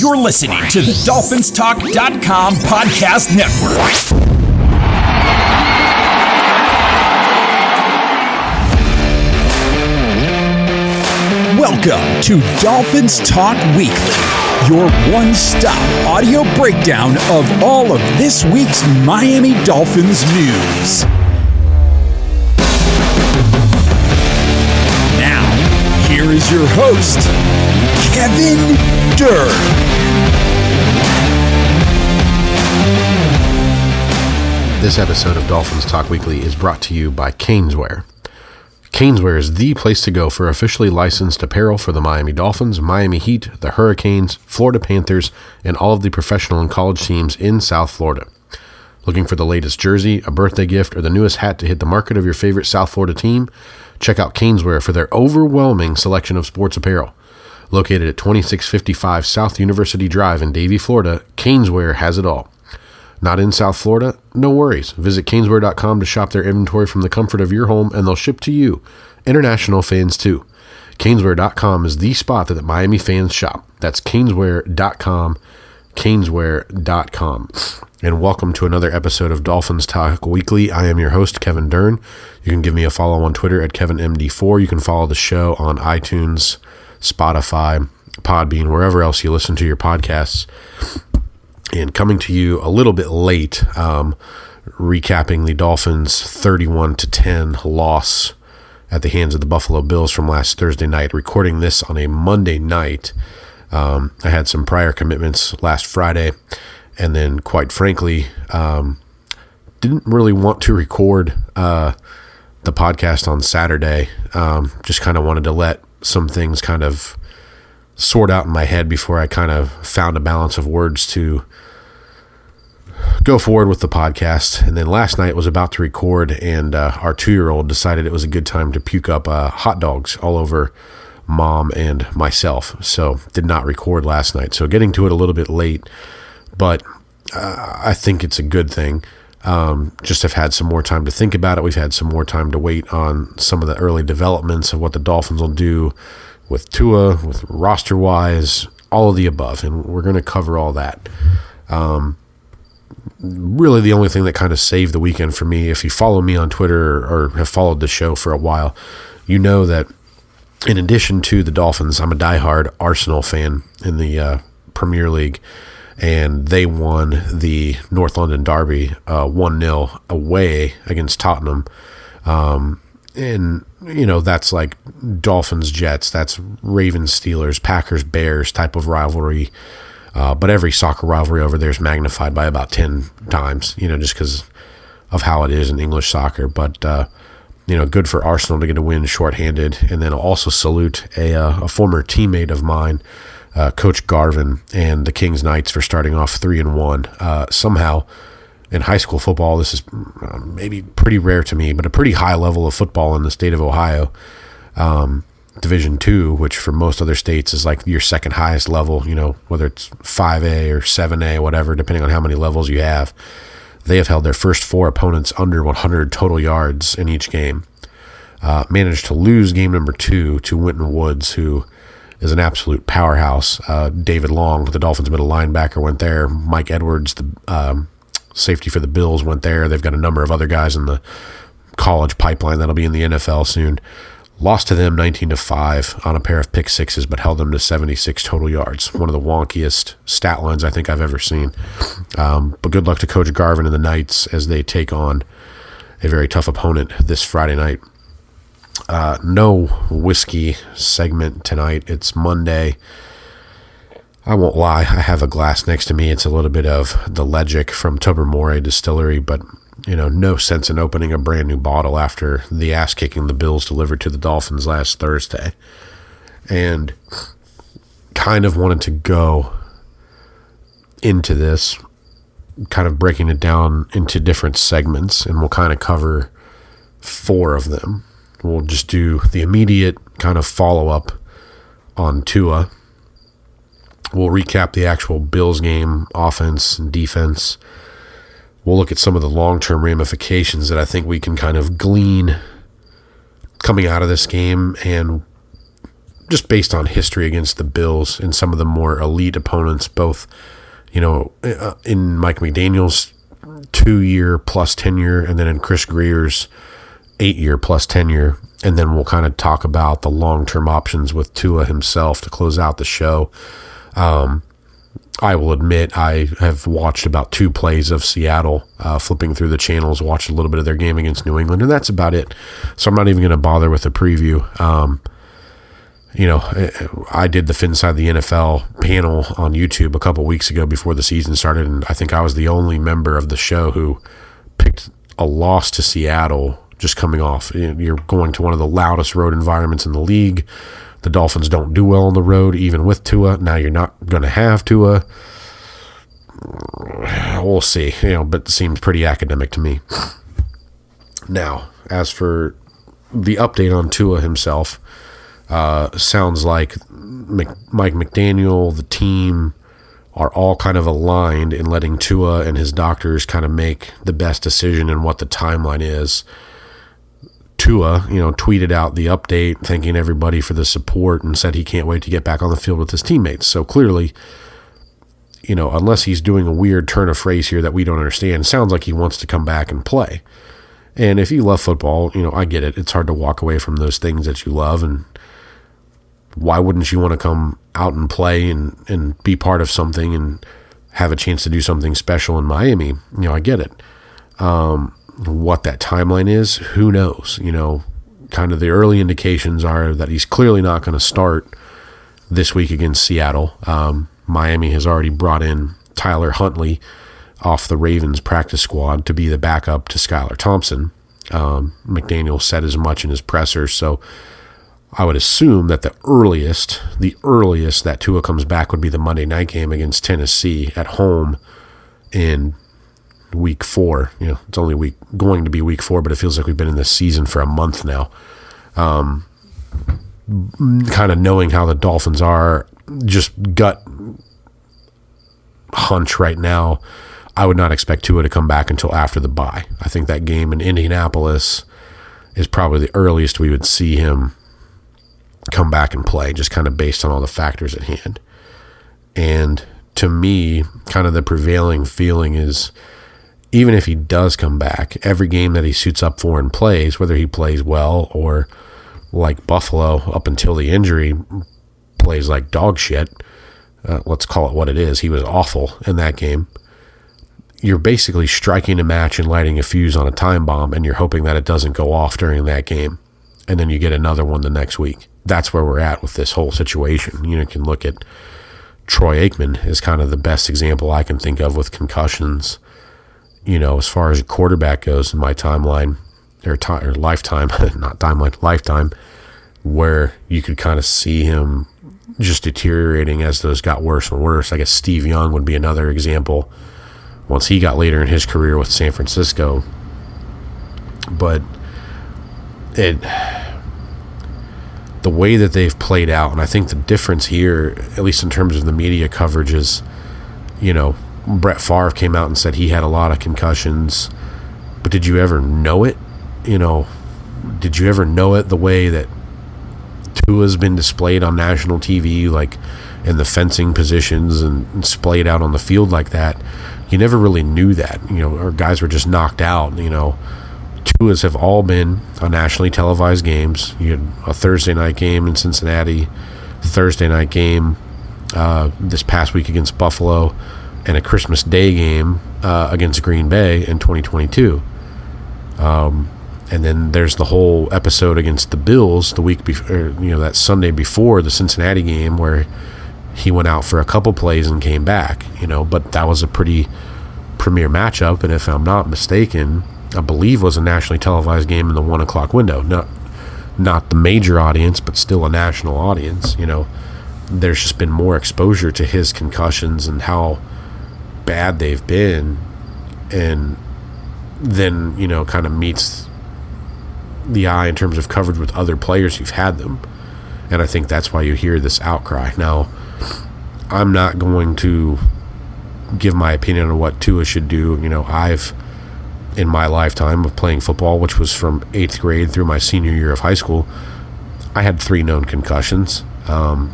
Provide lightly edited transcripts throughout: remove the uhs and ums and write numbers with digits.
You're listening to the DolphinsTalk.com podcast network. Welcome to Dolphins Talk Weekly, your one-stop audio breakdown of all of this week's Miami Dolphins news. Now, here is your host, Kevin Dern. This episode of Dolphins Talk Weekly is brought to you by Caneswear. Caneswear is the place to go for officially licensed apparel for the Miami Dolphins, Miami Heat, the Hurricanes, Florida Panthers, and all of the professional and college teams in South Florida. Looking for the latest jersey, a birthday gift, or the newest hat to hit the market of your favorite South Florida team? Check out Caneswear for their overwhelming selection of sports apparel. Located at 2655 South University Drive in Davie, Florida, Caneswear has it all. Not in South Florida? No worries. Visit Caneswear.com to shop their inventory from the comfort of your home, and they'll ship to you. International fans, too. Caneswear.com is the spot that the Miami fans shop. That's Caneswear.com, Caneswear.com. And welcome to another episode of Dolphins Talk Weekly. I am your host, Kevin Dern. You can give me a follow on Twitter at KevinMD4. You can follow the show on iTunes, Spotify, Podbean, wherever else you listen to your podcasts. And coming to you a little bit late, recapping the Dolphins' 31-10 loss at the hands of the Buffalo Bills from last Thursday night. Recording this on a Monday night. I had some prior commitments last Friday, and then, quite frankly, didn't really want to record the podcast on Saturday. Just kind of wanted to let some things kind of sort out in my head before I kind of found a balance of words to go forward with the podcast. And then last night was about to record, and our 2-year-old decided it was a good time to puke up hot dogs all over mom and myself. So did not record last night. So getting to it a little bit late, but I think it's a good thing. Just have had some more time to think about it. We've had some more time to wait on some of the early developments of what the Dolphins will do with Tua, with roster-wise, all of the above, and we're going to cover all that. Really the only thing that kind of saved the weekend for me, if you follow me on Twitter or have followed the show for a while, you know that in addition to the Dolphins, I'm a diehard Arsenal fan in the Premier League, and they won the North London Derby 1-0 away against Tottenham. And, you know, that's like Dolphins, Jets, that's Ravens, Steelers, Packers, Bears type of rivalry. But every soccer rivalry over there is magnified by about 10 times, you know, just because of how it is in English soccer. But, you know, good for Arsenal to get a win shorthanded. And then I'll also salute a former teammate of mine, Coach Garvin, and the Kings Knights for starting off 3-1. Somehow, in high school football, this is maybe pretty rare to me, but a pretty high level of football in the state of Ohio. Division II, which for most other states is like your second highest level, you know, whether it's 5A or 7A, whatever, depending on how many levels you have. They have held their first 4 opponents under 100 total yards in each game. Managed to lose game number 2 to Winton Woods, who is an absolute powerhouse. David Long, the Dolphins middle linebacker, went there. Mike Edwards, the safety for the Bills, went there. They've got a number of other guys in the college pipeline that'll be in the NFL soon. Lost to them 19-5 on a pair of pick sixes, but held them to 76 total yards. One of the wonkiest stat lines I think I've ever seen. But good luck to Coach Garvin and the Knights as they take on a very tough opponent this Friday night. No whiskey segment tonight. It's Monday. I won't lie, I have a glass next to me. It's a little bit of the Legic from Tobermory Distillery, but you know, no sense in opening a brand new bottle after the ass-kicking the Bills delivered to the Dolphins last Thursday. And kind of wanted to go into this, kind of breaking it down into different segments, and we'll kind of cover 4 of them. We'll just do the immediate kind of follow-up on Tua. We'll recap the actual Bills game, offense and defense. We'll look at some of the long-term ramifications that I think we can kind of glean coming out of this game and just based on history against the Bills and some of the more elite opponents, both, in Mike McDaniel's 2-year plus tenure, and then in Chris Grier's 8-year plus tenure. And then we'll kind of talk about the long-term options with Tua himself to close out the show. I will admit I have watched about 2 plays of Seattle, flipping through the channels, watched a little bit of their game against New England, and that's about it. So I'm not even going to bother with a preview. I did the Finside the NFL panel on YouTube a couple weeks ago before the season started, and I think I was the only member of the show who picked a loss to Seattle just coming off. You're going to one of the loudest road environments in the league. The Dolphins don't do well on the road, even with Tua. Now you're not going to have Tua. We'll see, but it seems pretty academic to me. Now, as for the update on Tua himself, sounds like Mike McDaniel, the team, are all kind of aligned in letting Tua and his doctors kind of make the best decision in what the timeline is. Tua, tweeted out the update, thanking everybody for the support, and said he can't wait to get back on the field with his teammates. So clearly, unless he's doing a weird turn of phrase here that we don't understand, sounds like he wants to come back and play. And if you love football, I get it. It's hard to walk away from those things that you love, and why wouldn't you want to come out and play and be part of something and have a chance to do something special in Miami? I get it. What that timeline is, who knows? Kind of the early indications are that he's clearly not going to start this week against Seattle. Miami has already brought in Tyler Huntley off the Ravens practice squad to be the backup to Skylar Thompson. McDaniel said as much in his presser, so I would assume that the earliest that Tua comes back would be the Monday night game against Tennessee at home in week 4. It's only going to be week 4, but it feels like we've been in this season for a month now. Kind of knowing how the Dolphins are, just gut hunch right now, I would not expect Tua to come back until after the bye. I think that game in Indianapolis is probably the earliest we would see him come back and play, just kind of based on all the factors at hand. And to me, kind of the prevailing feeling is, even if he does come back, every game that he suits up for and plays, whether he plays well or like Buffalo up until the injury, plays like dog shit, let's call it what it is, he was awful in that game, you're basically striking a match and lighting a fuse on a time bomb, and you're hoping that it doesn't go off during that game, and then you get another one the next week. That's where we're at with this whole situation. You can look at Troy Aikman is kind of the best example I can think of with concussions. As far as a quarterback goes in my timeline, or lifetime, not timeline, lifetime, where you could kind of see him just deteriorating as those got worse and worse. I guess Steve Young would be another example once he got later in his career with San Francisco. But the way that they've played out, and I think the difference here, at least in terms of the media coverage, is, Brett Favre came out and said he had a lot of concussions, but did you ever know it? Did you ever know it the way that Tua's been displayed on national TV, like in the fencing positions and splayed out on the field like that? You never really knew that, or guys were just knocked out. Tua's have all been on nationally televised games. You had a Thursday night game in Cincinnati, Thursday night game this past week against Buffalo, and a Christmas Day game against Green Bay in 2022. And then there's the whole episode against the Bills the week before, that Sunday before the Cincinnati game, where he went out for a couple plays and came back, but that was a pretty premier matchup. And if I'm not mistaken, I believe was a nationally televised game in the 1 o'clock window. Not the major audience, but still a national audience. There's just been more exposure to his concussions and how bad they've been, and then kind of meets the eye in terms of coverage with other players who've had them, and I think that's why you hear this outcry. Now, I'm not going to give my opinion on what Tua should do. I've, in my lifetime of playing football, which was from 8th grade through my senior year of high school, I had 3 known concussions. and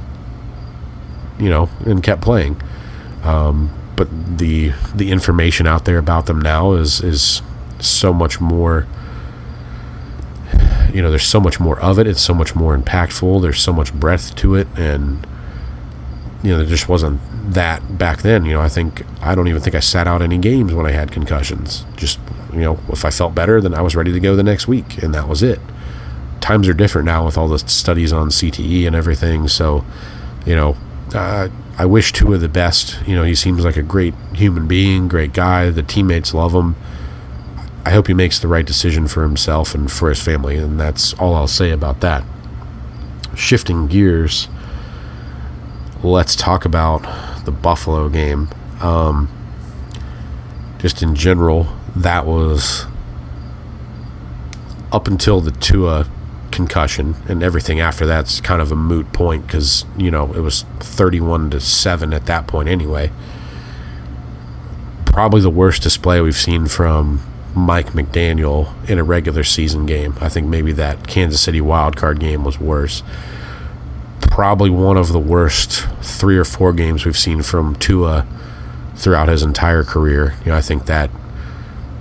kept playing. But the information out there about them now is so much more. There's so much more of it. It's so much more impactful. There's so much breadth to it, and there just wasn't that back then. I don't even think I sat out any games when I had concussions. Just if I felt better, then I was ready to go the next week, and that was it. Times are different now with all the studies on CTE and everything. So, I wish Tua the best. He seems like a great human being, great guy. The teammates love him. I hope he makes the right decision for himself and for his family, and that's all I'll say about that. Shifting gears, let's talk about the Buffalo game. Just in general, that was up until the Tua concussion, and everything after that's kind of a moot point because it was 31-7 at that point anyway. Probably the worst display we've seen from Mike McDaniel in a regular season game. I think maybe that Kansas City wildcard game was worse. Probably one of the worst 3 or 4 games we've seen from Tua throughout his entire career. I think that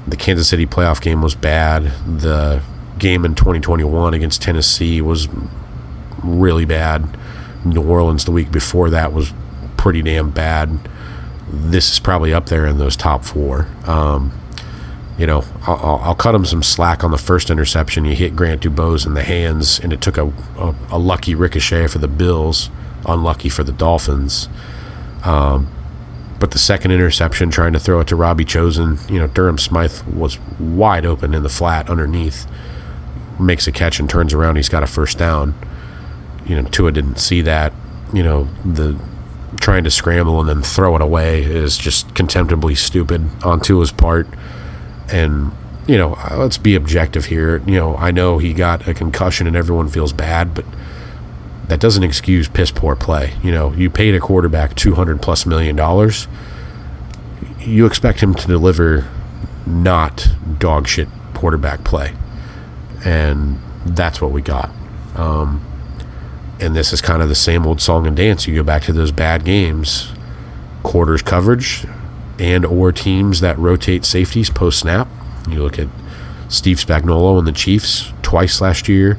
the Kansas City playoff game was bad. The game in 2021 against Tennessee was really bad. New Orleans the week before that was pretty damn bad. This is probably up there in those top 4. I'll cut him some slack on the first interception. He hit Grant Dubose in the hands, and it took a lucky ricochet for the Bills, unlucky for the Dolphins. But the second interception, trying to throw it to Robbie Chosen, Durham Smythe was wide open in the flat underneath, makes a catch and turns around. He's got a first down. Tua didn't see that. The trying to scramble and then throw it away is just contemptibly stupid on Tua's part. And, let's be objective here. I know he got a concussion and everyone feels bad, but that doesn't excuse piss poor play. You paid a quarterback $200+ million. You expect him to deliver not dog shit quarterback play. And that's what we got. And this is kind of the same old song and dance. You go back to those bad games, quarters coverage, and or teams that rotate safeties post-snap. You look at Steve Spagnuolo and the Chiefs twice last year.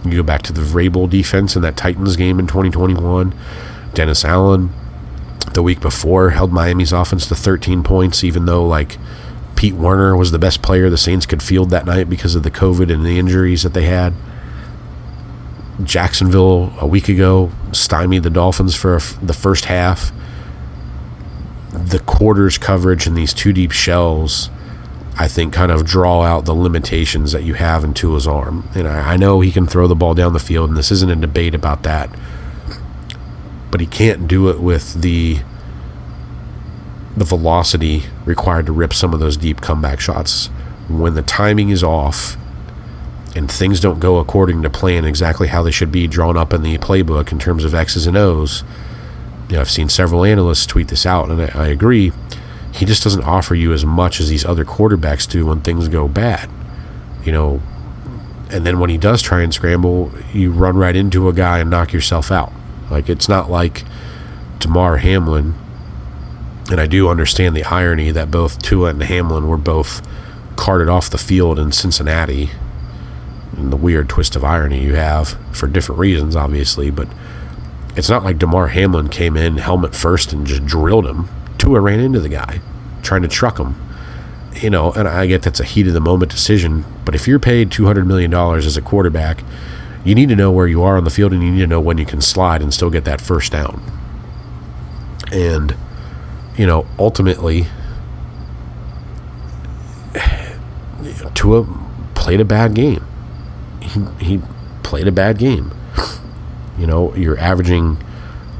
You go back to the Vrabel defense in that Titans game in 2021. Dennis Allen, the week before, held Miami's offense to 13 points, even though, Pete Werner was the best player the Saints could field that night because of the COVID and the injuries that they had. Jacksonville, a week ago, stymied the Dolphins for the first half. The quarters coverage and these 2 deep shells, I think, kind of draw out the limitations that you have in Tua's arm. And I know he can throw the ball down the field, and this isn't a debate about that. But he can't do it with the velocity required to rip some of those deep comeback shots. When the timing is off and things don't go according to plan, exactly how they should be drawn up in the playbook in terms of X's and O's, I've seen several analysts tweet this out, and I agree. He just doesn't offer you as much as these other quarterbacks do when things go bad. And then when he does try and scramble, you run right into a guy and knock yourself out. It's not like Damar Hamlin, and I do understand the irony that both Tua and Hamlin were both carted off the field in Cincinnati, and the weird twist of irony you have for different reasons, obviously, but it's not like Damar Hamlin came in helmet first and just drilled him. Tua ran into the guy, trying to truck him. And I get that's a heat-of-the-moment decision, but if you're paid $200 million as a quarterback, you need to know where you are on the field, and you need to know when you can slide and still get that first down. And, ultimately, Tua played a bad game. He played a bad game. You're averaging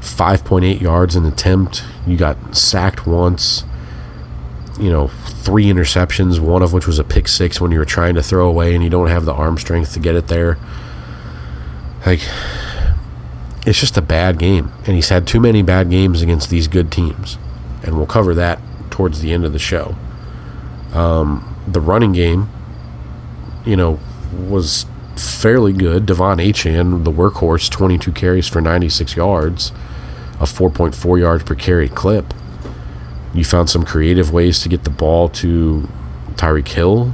5.8 yards an attempt. You got sacked once. 3 interceptions, one of which was a pick six when you were trying to throw away and you don't have the arm strength to get it there. It's just a bad game. And he's had too many bad games against these good teams. And we'll cover that towards the end of the show. The running game, was fairly good. Devon Achane, the workhorse, 22 carries for 96 yards, a 4.4 yards per carry clip. You found some creative ways to get the ball to Tyreek Hill.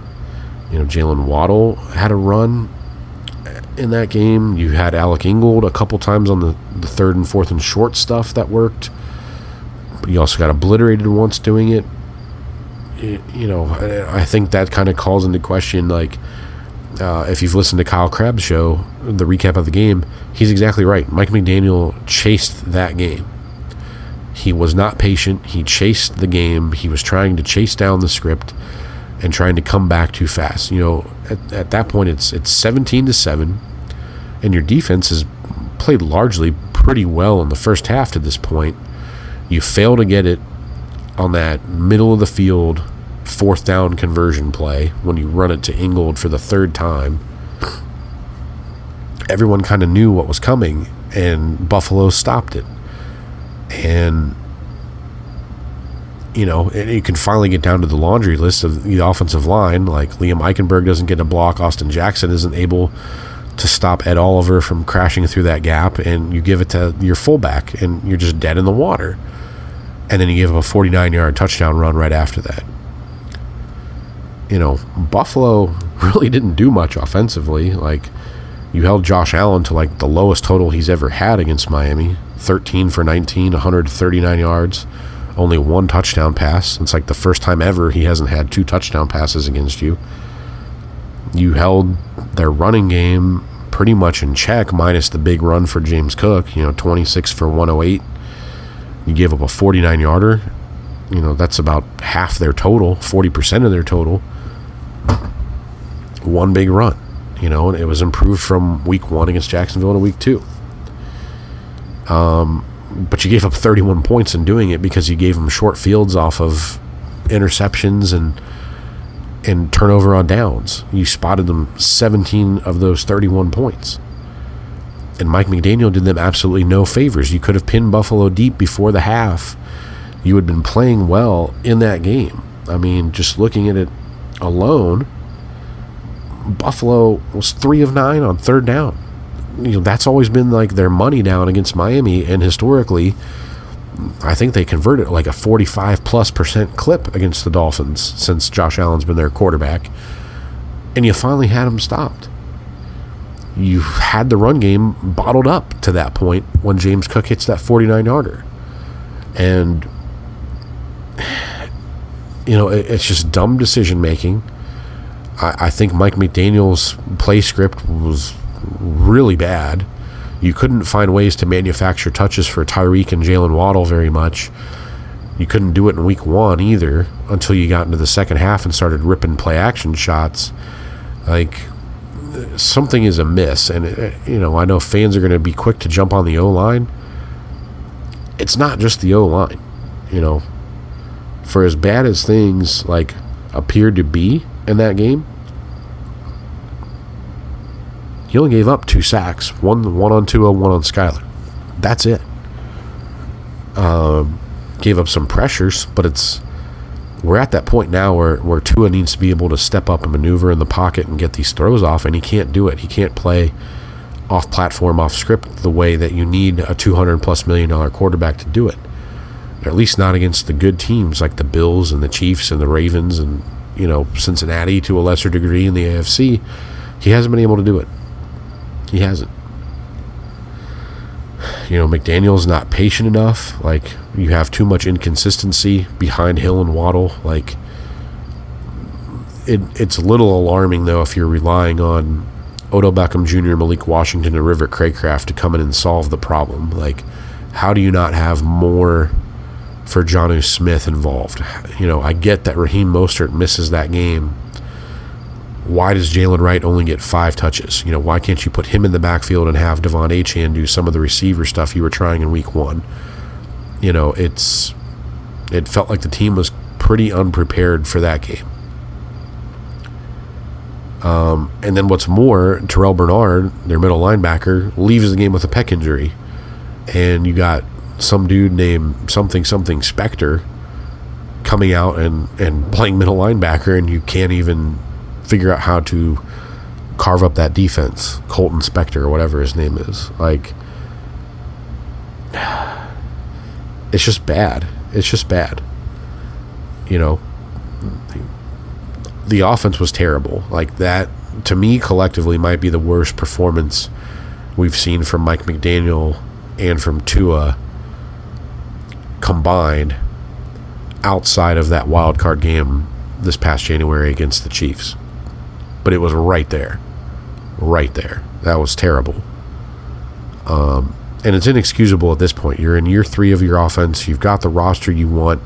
Jaylen Waddle had a run in that game. You had Alec Ingold a couple times on the 3rd and 4th and short stuff that worked. But you also got obliterated once doing it. I think that kind of calls into question, if you've listened to Kyle Crabb's show, the recap of the game, he's exactly right. Mike McDaniel chased that game. He was not patient. He chased the game. He was trying to chase down the script and trying to come back too fast. At that point, it's 17-7, and your defense has played largely pretty well in the first half to this point. You fail to get it on that middle of the field 4th down conversion play when you run it to Ingold for the 3rd time. Everyone kind of knew what was coming, and Buffalo stopped it. And you can finally get down to the laundry list of the offensive line. Like, Liam Eichenberg doesn't get a block. Austin Jackson isn't able to stop Ed Oliver from crashing through that gap, and you give it to your fullback, and you're just dead in the water. And then you give him a 49-yard touchdown run right after that. Buffalo really didn't do much offensively. You held Josh Allen to the lowest total he's ever had against Miami, 13 for 19, 139 yards, only 1 touchdown pass. It's the first time ever he hasn't had 2 touchdown passes against you. You held their running game pretty much in check, minus the big run for James Cook, 26 for 108. You gave up a 49-yarder. That's about half their total, 40% of their total. 1 big run, and it was improved from week 1 against Jacksonville to week 2. But you gave up 31 points in doing it because you gave them short fields off of interceptions and turnover on downs. You spotted them 17 of those 31 points. And Mike McDaniel did them absolutely no favors. You could have pinned Buffalo deep before the half. You had been playing well in that game. Just looking at it alone, Buffalo was 3 of 9 on 3rd down. That's always been their money down against Miami, and historically, I think they converted a 45+% clip against the Dolphins since Josh Allen's been their quarterback, and you finally had them stopped. You had the run game bottled up to that point when James Cook hits that 49-yarder. And, it's just dumb decision-making. I think Mike McDaniel's play script was really bad. You couldn't find ways to manufacture touches for Tyreek and Jaylen Waddle very much. You couldn't do it in week 1 either until you got into the second half and started ripping play-action shots. Something is amiss, and I know fans are going to be quick to jump on the O-line. It's not just the O-line. For as bad as things appeared to be in that game, he only gave up 2 sacks, one on Tua, one on Skyler. That's it. Gave up some pressures, but we're at that point now where Tua needs to be able to step up and maneuver in the pocket and get these throws off, and he can't do it. He can't play off platform, off script the way that you need a $200+ million quarterback to do it. Or at least not against the good teams like the Bills and the Chiefs and the Ravens and Cincinnati to a lesser degree in the AFC. He hasn't been able to do it. He hasn't. McDaniel's not patient enough. You have too much inconsistency behind Hill and Waddle. It's a little alarming, though, if you're relying on Odell Beckham Jr., Malik Washington, and River Craycraft to come in and solve the problem. How do you not have more for Jonnu Smith involved? I get that Raheem Mostert misses that game. Why does Jalen Wright only get 5 touches? Why can't you put him in the backfield and have Devon Achane do some of the receiver stuff you were trying in week 1? It felt like the team was pretty unprepared for that game. And then what's more, Terrell Bernard, their middle linebacker, leaves the game with a pec injury. And you got some dude named something Spector coming out and playing middle linebacker, and you can't even figure out how to carve up that defense. Colton Spector or whatever his name is. Like, it's just bad. It's just bad. You know, the offense was terrible. Like, that, to me, collectively might be the worst performance we've seen from Mike McDaniel and from Tua combined outside of that wild card game this past January against the Chiefs. But it was right there. Right there. That was terrible. And it's inexcusable at this point. You're in year 3 of your offense. You've got the roster you want.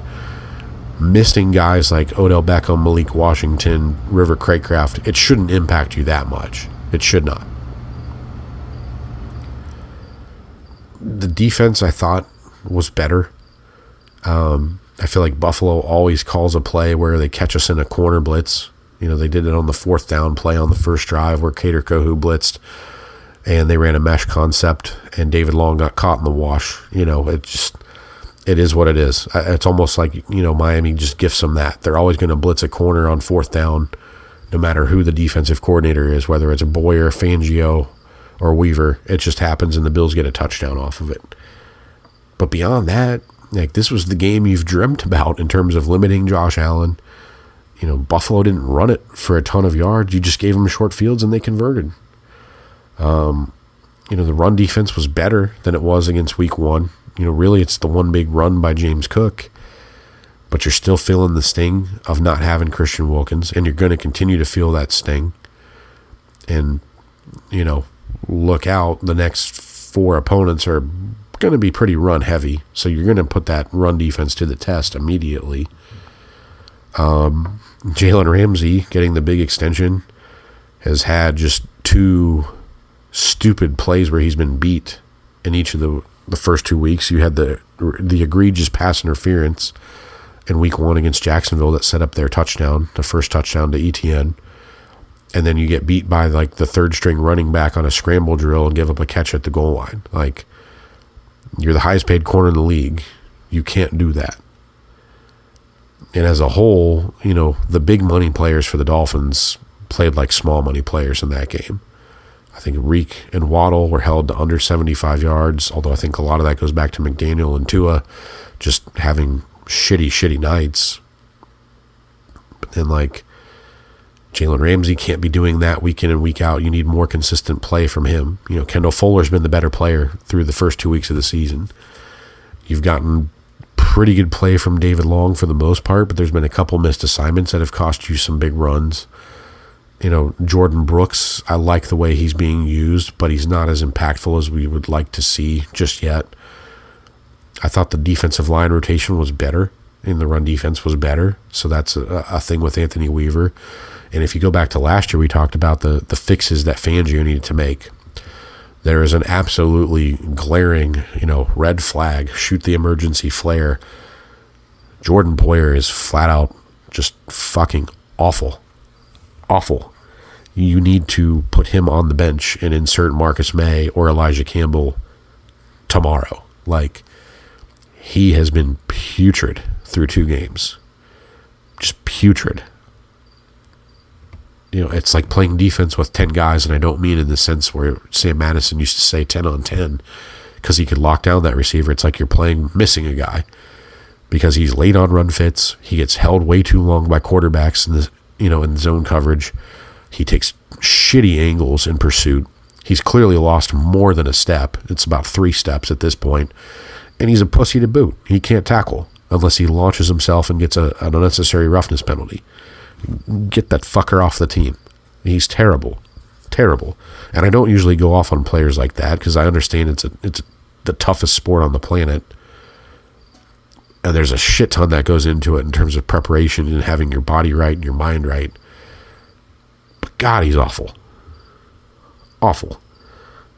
Missing guys like Odell Beckham, Malik Washington, River Craycraft. It shouldn't impact you that much. It should not. The defense, I thought, was better. I feel like Buffalo always calls a play where they catch us in a corner blitz. You know, they did it on the 4th down play on the first drive where Kader Kohu blitzed, and they ran a mesh concept, and David Long got caught in the wash. You know, it is what it is. It's almost like, you know, Miami just gifts them that. They're always going to blitz a corner on 4th down, no matter who the defensive coordinator is, whether it's a Poyer, Fangio, or Weaver. It just happens, and the Bills get a touchdown off of it. But beyond that, like, this was the game you've dreamt about in terms of limiting Josh Allen. You know, Buffalo didn't run it for a ton of yards. You just gave them short fields, and they converted. You know, the run defense was better than it was against week 1. You know, really, it's the one big run by James Cook. But you're still feeling the sting of not having Christian Wilkins, and you're going to continue to feel that sting. And, you know, look out. The next 4 opponents are going to be pretty run heavy, so you're going to put that run defense to the test immediately. Jalen Ramsey, getting the big extension, has had just 2 stupid plays where he's been beat in each of the first 2 weeks. You had the egregious pass interference in week 1 against Jacksonville that set up their touchdown, the first touchdown to ETN. And then you get beat by, like, the 3rd string running back on a scramble drill and give up a catch at the goal line. Like, you're the highest paid corner in the league. You can't do that. And as a whole, you know, the big money players for the Dolphins played like small money players in that game. I think Reek and Waddle were held to under 75 yards, although I think a lot of that goes back to McDaniel and Tua just having shitty nights. But then, like, Jalen Ramsey can't be doing that week in and week out. You need more consistent play from him. You know, Kendall Fuller's been the better player through the first 2 weeks of the season. You've gotten pretty good play from David Long for the most part, but there's been a couple missed assignments that have cost you some big runs. You know, Jordan Brooks, I like the way he's being used, but he's not as impactful as we would like to see just yet. I thought the defensive line rotation was better, and the run defense was better, so that's a thing with Anthony Weaver. And if you go back to last year, we talked about the fixes that Fangio needed to make. There is an absolutely glaring, you know, red flag, shoot the emergency flare. Jordan Poyer is flat out just fucking awful. Awful. You need to put him on the bench and insert Marcus May or Elijah Campbell tomorrow. Like, he has been putrid through 2 games. Just putrid. You know, it's like playing defense with 10 guys, and I don't mean in the sense where Sam Madison used to say 10 on 10 because he could lock down that receiver. It's like you're playing missing a guy because he's late on run fits. He gets held way too long by quarterbacks in the, you know, in zone coverage. He takes shitty angles in pursuit. He's clearly lost more than a step. It's about 3 steps at this point, and he's a pussy to boot. He can't tackle unless he launches himself and gets an unnecessary roughness penalty. Get that fucker off the team. He's terrible. Terrible. And I don't usually go off on players like that because I understand it's the toughest sport on the planet. And there's a shit ton that goes into it in terms of preparation and having your body right and your mind right. But God, he's awful. Awful.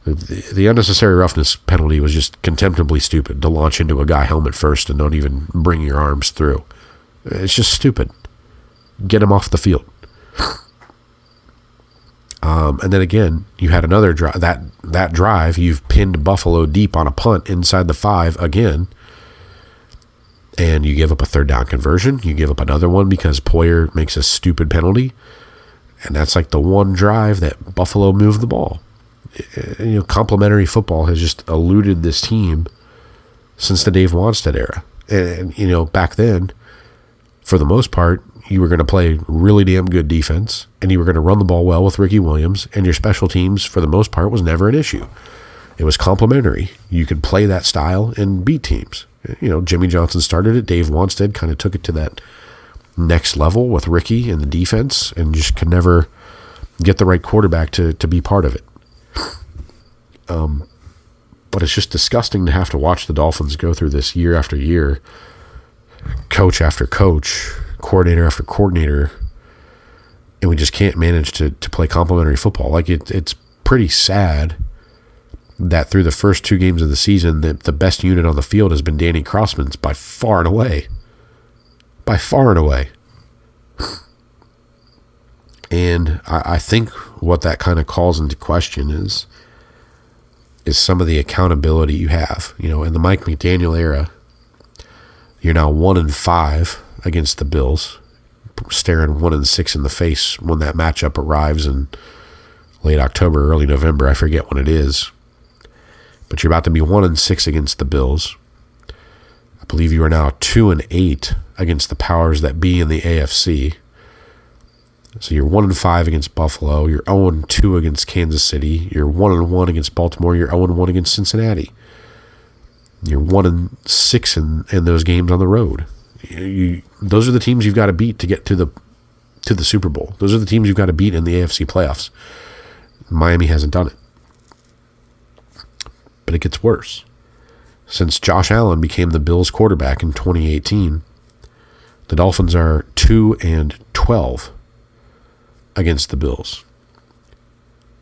The unnecessary roughness penalty was just contemptibly stupid to launch into a guy helmet first and don't even bring your arms through. It's just stupid. Get him off the field. And then again, you had another drive. That drive, you've pinned Buffalo deep on a punt inside the 5 again. And you give up a 3rd down conversion. You give up another one because Poyer makes a stupid penalty. And that's like the one drive that Buffalo moved the ball. Complimentary football has just eluded this team since the Dave Wanstead era. And, back then, for the most part, you were going to play really damn good defense, and you were going to run the ball well with Ricky Williams, and your special teams, for the most part, was never an issue. It was complementary. You could play that style and beat teams. Jimmy Johnson started it. Dave Wanstead kind of took it to that next level with Ricky and the defense, and just could never get the right quarterback to be part of it. But it's just disgusting to have to watch the Dolphins go through this year after year, coach after coach, coordinator after coordinator, and we just can't manage to play complementary football. Like it's pretty sad that through the first 2 games of the season, the best unit on the field has been Danny Crossman's by far and away. By far and away. And I think what that kind of calls into question is some of the accountability you have. In the Mike McDaniel era, you're now 1-5 against the Bills, staring 1-6 in the face when that matchup arrives in late October, early November. I forget when it is. But you're about to be 1-6 against the Bills. I believe you are now 2-8 against the powers that be in the AFC. So you're 1-5 against Buffalo. You're 0-2 against Kansas City. You're 1-1 against Baltimore. You're 0-1 against Cincinnati. You're 1-6 in those games on the road. Those are the teams you've got to beat to get to the Super Bowl. Those are the teams you've got to beat in the AFC playoffs. Miami hasn't done it. But it gets worse. Since Josh Allen became the Bills quarterback in 2018, the Dolphins are 2-12 against the Bills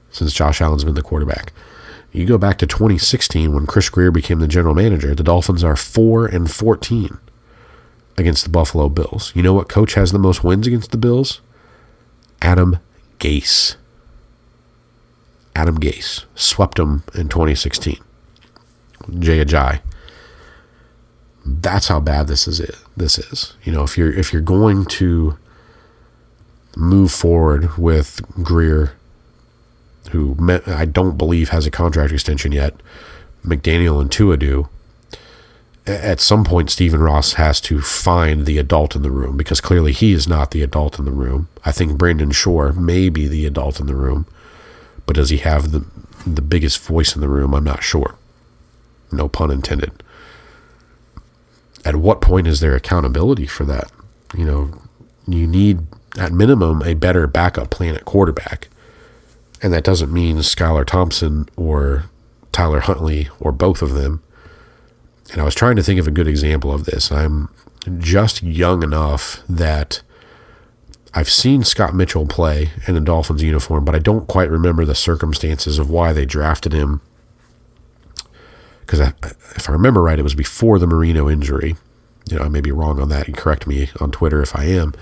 since Josh Allen's been the quarterback. You go back to 2016 when Chris Grier became the general manager, the Dolphins are 4-14 against the Buffalo Bills. You know what coach has the most wins against the Bills? Adam Gase. Adam Gase swept them in 2016. Jay Ajayi. That's how bad this is. If you're going to move forward with Grier, who I don't believe has a contract extension yet, McDaniel and Tua do, at some point Stephen Ross has to find the adult in the room, because clearly he is not the adult in the room. I think Brandon Shore may be the adult in the room, but does he have the biggest voice in the room? I'm not sure. No pun intended. At what point is there accountability for that? You need, at minimum, a better backup plan at quarterback. And that doesn't mean Skylar Thompson or Tyler Huntley or both of them. And I was trying to think of a good example of this. I'm just young enough that I've seen Scott Mitchell play in a Dolphins uniform, but I don't quite remember the circumstances of why they drafted him. Because if I remember right, it was before the Marino injury. I may be wrong on that. You can correct me on Twitter if I am.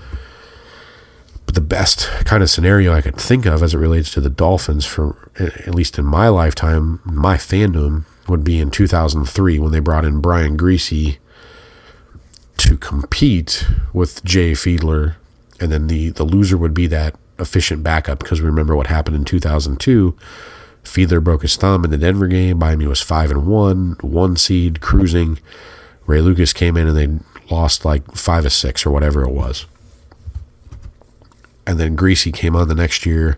But the best kind of scenario I could think of as it relates to the Dolphins, for at least in my lifetime, my fandom, would be in 2003 when they brought in Brian Griese to compete with Jay Fiedler, and then the loser would be that efficient backup, because we remember what happened in 2002. Fiedler broke his thumb in the Denver game. Miami was 5-1, 1 seed, cruising. Ray Lucas came in and they lost like 5-6 or whatever it was. And then Griese came on the next year,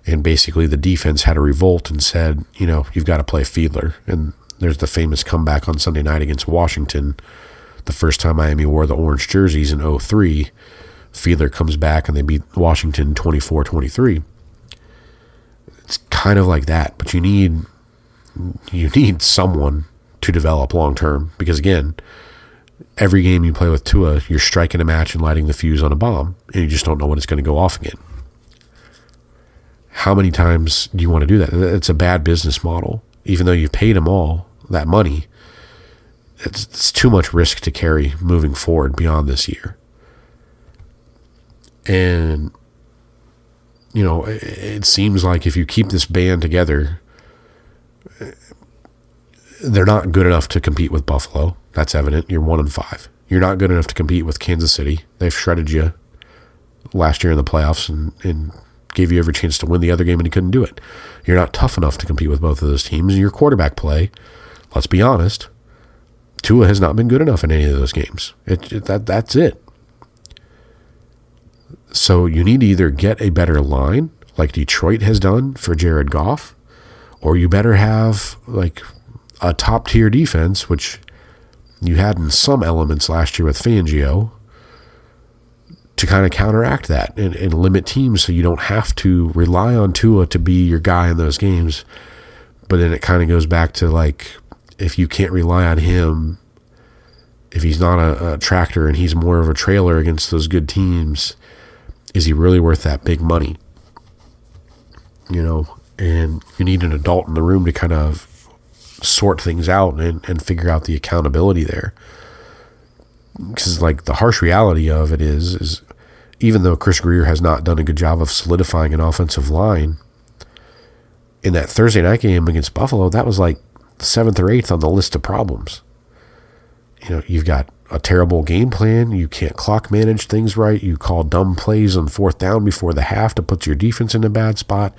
and basically the defense had a revolt and said, you've got to play Fiedler. And there's the famous comeback on Sunday night against Washington. The first time Miami wore the orange jerseys in 2003, Fiedler comes back and they beat Washington 24-23. It's kind of like that, but you need someone to develop long term, because again, every game you play with Tua, you're striking a match and lighting the fuse on a bomb, and you just don't know when it's going to go off again. How many times do you want to do that? It's a bad business model. Even though you've paid them all that money, it's too much risk to carry moving forward beyond this year. And it seems like if you keep this band together, they're not good enough to compete with Buffalo. That's evident. You're 1-5. You're not good enough to compete with Kansas City. They've shredded you last year in the playoffs and gave you every chance to win the other game and you couldn't do it. You're not tough enough to compete with both of those teams. And your quarterback play, let's be honest, Tua has not been good enough in any of those games. That's it. So you need to either get a better line, like Detroit has done for Jared Goff, or you better have like a top-tier defense, which you had in some elements last year with Fangio, to kind of counteract that and limit teams so you don't have to rely on Tua to be your guy in those games. But then it kind of goes back to, like, if you can't rely on him, if he's not a tractor and he's more of a trailer against those good teams, is he really worth that big money? You know, and you need an adult in the room to kind of sort things out and figure out the accountability there. Because, like, the harsh reality of it is even though Chris Grier has not done a good job of solidifying an offensive line, in that Thursday night game against Buffalo, that was like 7th or 8th on the list of problems. You know, you've got a terrible game plan. You can't clock manage things right. You call dumb plays on 4th down before the half to put your defense in a bad spot.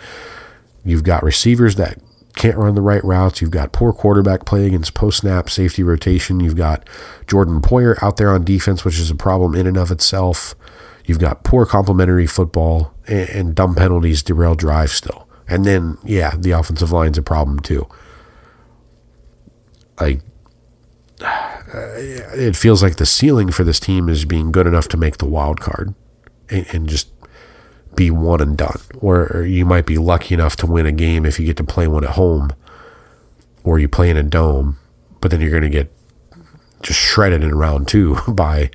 You've got receivers that can't run the right routes. You've got poor quarterback play against post-snap safety rotation. You've got Jordan Poyer out there on defense, which is a problem in and of itself. You've got poor complementary football and dumb penalties derail drives still. And then, yeah, the offensive line's a problem too. Like, it feels like the ceiling for this team is being good enough to make the wild card and just be one and done. Or you might be lucky enough to win a game if you get to play one at home, or you play in a dome, but then you're going to get just shredded in round 2 by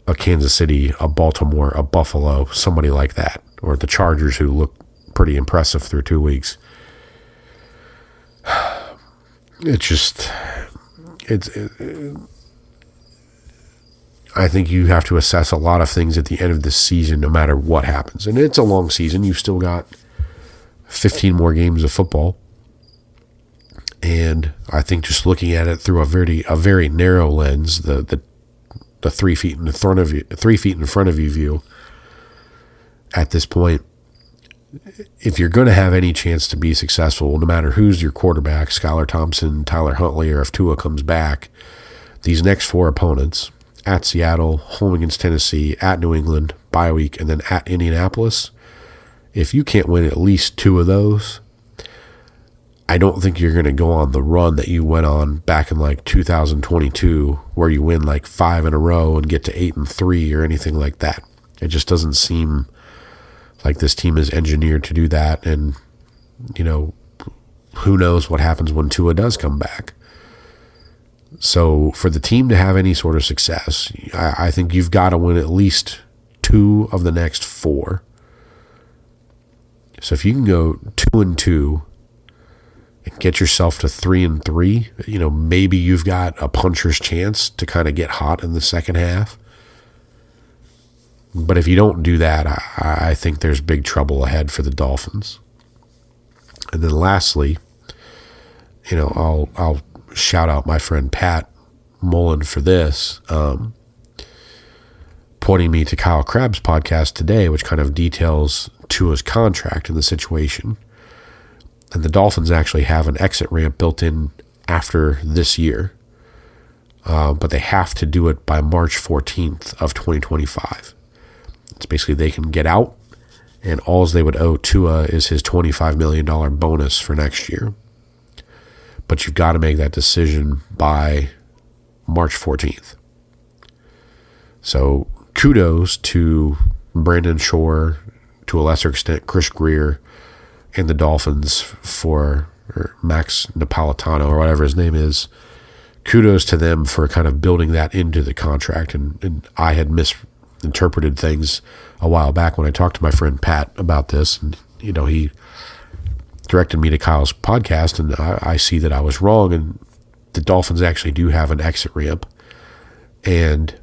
a Kansas City, a Baltimore, a Buffalo, somebody like that, or the Chargers, who look pretty impressive through 2 weeks. I think you have to assess a lot of things at the end of this season, no matter what happens. And it's a long season. You've still got 15 more games of football. And I think just looking at it through a very narrow lens, the 3 feet in front of you view at this point, if you're going to have any chance to be successful, no matter who's your quarterback, Skylar Thompson, Tyler Huntley, or if Tua comes back, these next 4 opponents, at Seattle, home against Tennessee, at New England, bye week, and then at Indianapolis, if you can't win at least 2 of those, I don't think you're going to go on the run that you went on back in like 2022, where you win like 5 in a row and get to 8-3 or anything like that. It just doesn't seem like this team is engineered to do that. And, you know, who knows what happens when Tua does come back. So for the team to have any sort of success, I think you've got to win at least 2 of the next 4. So if you can go 2-2 and get yourself to 3-3, you know, maybe you've got a puncher's chance to kind of get hot in the second half. But if you don't do that, I think there's big trouble ahead for the Dolphins. And then lastly, you know, I'll shout out my friend Pat Mullen for this, pointing me to Kyle Crabb's podcast today, which kind of details Tua's contract and the situation. And the Dolphins actually have an exit ramp built in after this year, but they have to do it by March 14th of 2025. It's basically they can get out, and all they would owe Tua is his $25 million bonus for next year. But you've got to make that decision by March 14th. So kudos to Brandon Shore, to a lesser extent Chris Grier, and the Dolphins for, or Max Napolitano, or whatever his name is. Kudos to them for kind of building that into the contract. And I had misinterpreted things a while back when I talked to my friend Pat about this. And, you know, he directed me to Kyle's podcast, and I see that I was wrong, and the Dolphins actually do have an exit ramp. And,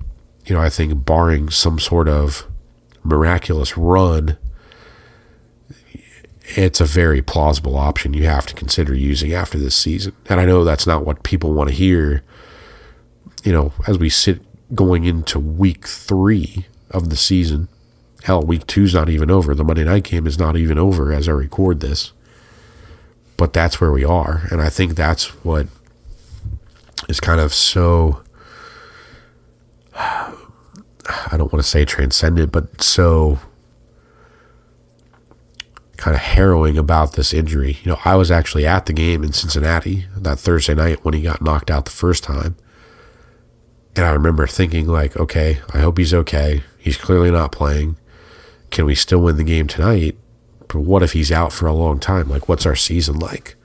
you know, I think barring some sort of miraculous run, it's a very plausible option you have to consider using after this season. And I know that's not what people want to hear, you know, as we sit going into week 3 of the season, Hell, week 2's not even over. The Monday night game is not even over as I record this. But that's where we are. And I think that's what is kind of so, I don't want to say transcendent, but so kind of harrowing about this injury. You know, I was actually at the game in Cincinnati that Thursday night when he got knocked out the first time. And I remember thinking, like, okay, I hope he's okay. He's clearly not playing. Can we still win the game tonight? But what if he's out for a long time? Like, what's our season like?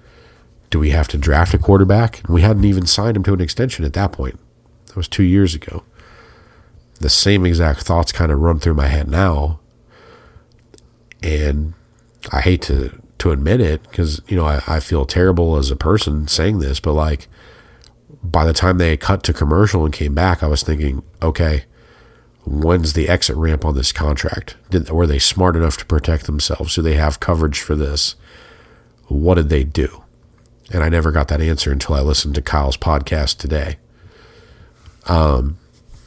Do we have to draft a quarterback? And we hadn't even signed him to an extension at that point. That was 2 years ago. The same exact thoughts kind of run through my head now. And I hate to admit it because, you know, I feel terrible as a person saying this, but like by the time they cut to commercial and came back, I was thinking, okay, when's the exit ramp on this contract? Were they smart enough to protect themselves? Do they have coverage for this? What did they do? And I never got that answer until I listened to Kyle's podcast today.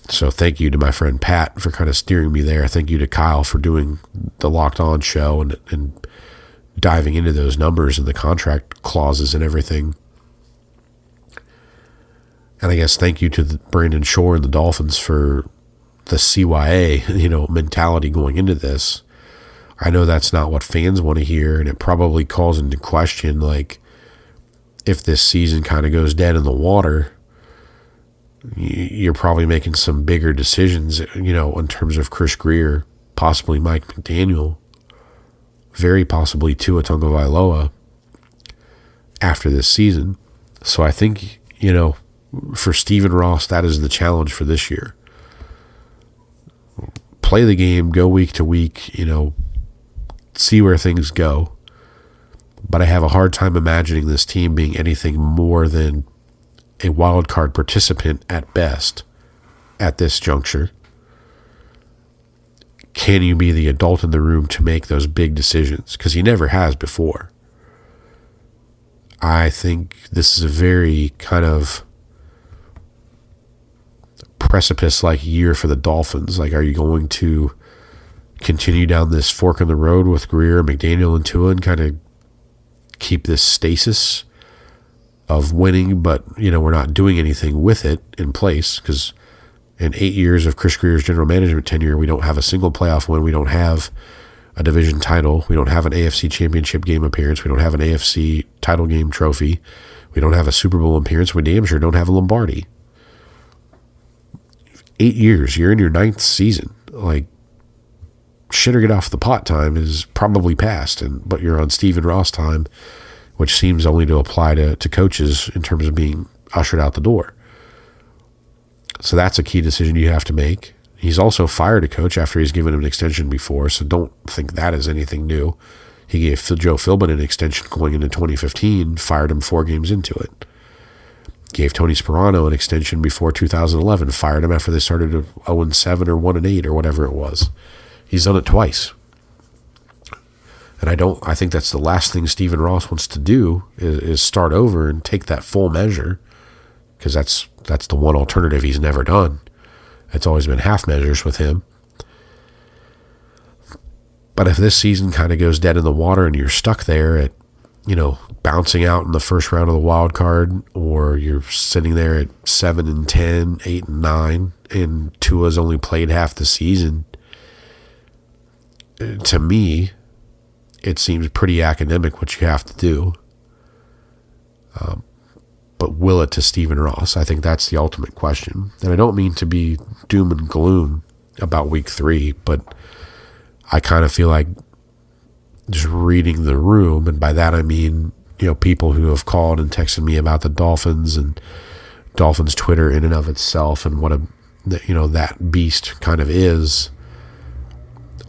So thank you to my friend Pat for kind of steering me there. Thank you to Kyle for doing the Locked On show and diving into those numbers and the contract clauses and everything. And I guess thank you to Brandon Shore and the Dolphins for the CYA, you know, mentality going into this. I know that's not what fans want to hear, and it probably calls into question, like, if this season kind of goes dead in the water, you're probably making some bigger decisions, you know, in terms of Chris Grier, possibly Mike McDaniel, very possibly Tua Tagovailoa after this season. So I think, you know, for Stephen Ross, that is the challenge for this year. Play the game, go week to week, you know, see where things go. But I have a hard time imagining this team being anything more than a wild card participant at best at this juncture. Can you be the adult in the room to make those big decisions? Because he never has before. I think this is a very kind of precipice-like year for the Dolphins. Like, are you going to continue down this fork in the road with Grier, McDaniel, and Tua and kind of keep this stasis of winning, but, you know, we're not doing anything with it in place? Because in 8 years of Chris Grier's general management tenure, we don't have a single playoff win. We don't have a division title. We don't have an AFC championship game appearance. We don't have an AFC title game trophy. We don't have a Super Bowl appearance. We damn sure don't have a Lombardi. 8 years. You're in your 9th season. Like, shit or get off the pot time is probably past, but you're on Stephen Ross time, which seems only to apply to coaches in terms of being ushered out the door. So that's a key decision you have to make. He's also fired a coach after he's given him an extension before, so don't think that is anything new. He gave Joe Philbin an extension going into 2015, fired him 4 games into it. Gave Tony Sperano an extension before 2011, fired him after they started 0-7 or 1-8 or whatever it was. He's done it twice. And I think that's the last thing Stephen Ross wants to do is start over and take that full measure, because that's the one alternative he's never done. It's always been half measures with him. But if this season kind of goes dead in the water and you're stuck there at, you know, bouncing out in the first round of the wild card, or you're sitting there at 7-10, 8-9, and Tua's only played half the season, to me, it seems pretty academic what you have to do. But will it to Stephen Ross? I think that's the ultimate question. And I don't mean to be doom and gloom about week 3, but I kind of feel like just reading the room, and by that I mean, you know, people who have called and texted me about the Dolphins and Dolphins Twitter in and of itself and what that beast kind of is.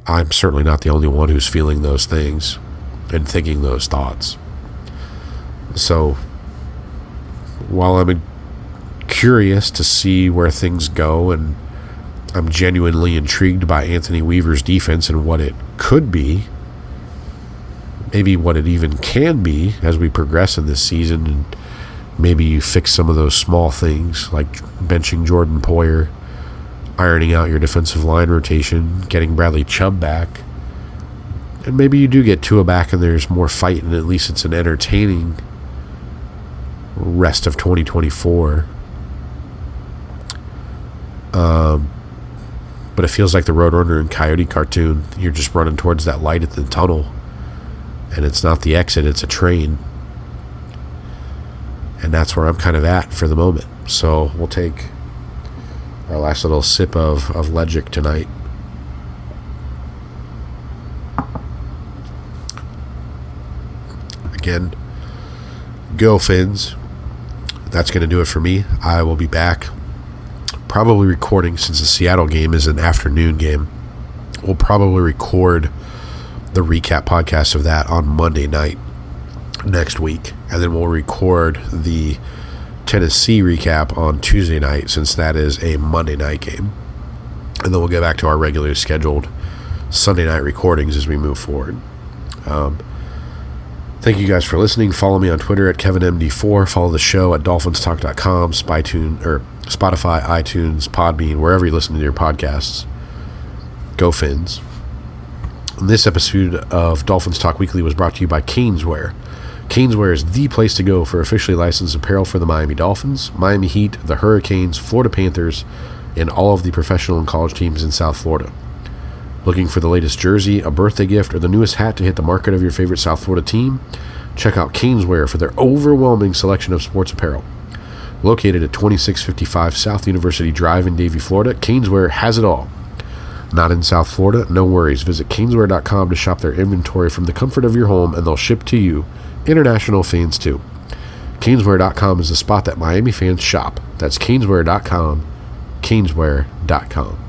I'm certainly not the only one who's feeling those things and thinking those thoughts. So while I'm curious to see where things go, and I'm genuinely intrigued by Anthony Weaver's defense and what it could be, maybe what it even can be as we progress in this season, and maybe you fix some of those small things like benching Jordan Poyer. ironing out your defensive line rotation, getting Bradley Chubb back. And maybe you do get Tua back and there's more fight, and at least it's an entertaining rest of 2024. But it feels like the Roadrunner and Coyote cartoon. You're just running towards that light at the tunnel. And it's not the exit, it's a train. And that's where I'm kind of at for the moment. So we'll take our last little sip of Legic tonight. Again, go Fins. That's going to do it for me. I will be back. Probably recording, since the Seattle game is an afternoon game. We'll probably record the recap podcast of that on Monday night next week. And then we'll record the Tennessee recap on Tuesday night, since that is a Monday night game. And then we'll get back to our regularly scheduled Sunday night recordings as we move forward. Thank you guys for listening. Follow me on Twitter at KevinMD4. Follow the show at DolphinsTalk.com, Spotify, iTunes, Podbean, wherever you listen to your podcasts. Go Fins. This episode of Dolphins Talk Weekly was brought to you by Caneswear. Caneswear is the place to go for officially licensed apparel for the Miami Dolphins, Miami Heat, the Hurricanes, Florida Panthers, and all of the professional and college teams in South Florida. Looking for the latest jersey, a birthday gift, or the newest hat to hit the market of your favorite South Florida team? Check out Caneswear for their overwhelming selection of sports apparel. Located at 2655 South University Drive in Davie, Florida, Caneswear has it all. Not in South Florida? No worries. Visit Caneswear.com to shop their inventory from the comfort of your home, and they'll ship to you. International fans too. Caneswear.com is the spot that Miami fans shop. That's Caneswear.com. Caneswear.com.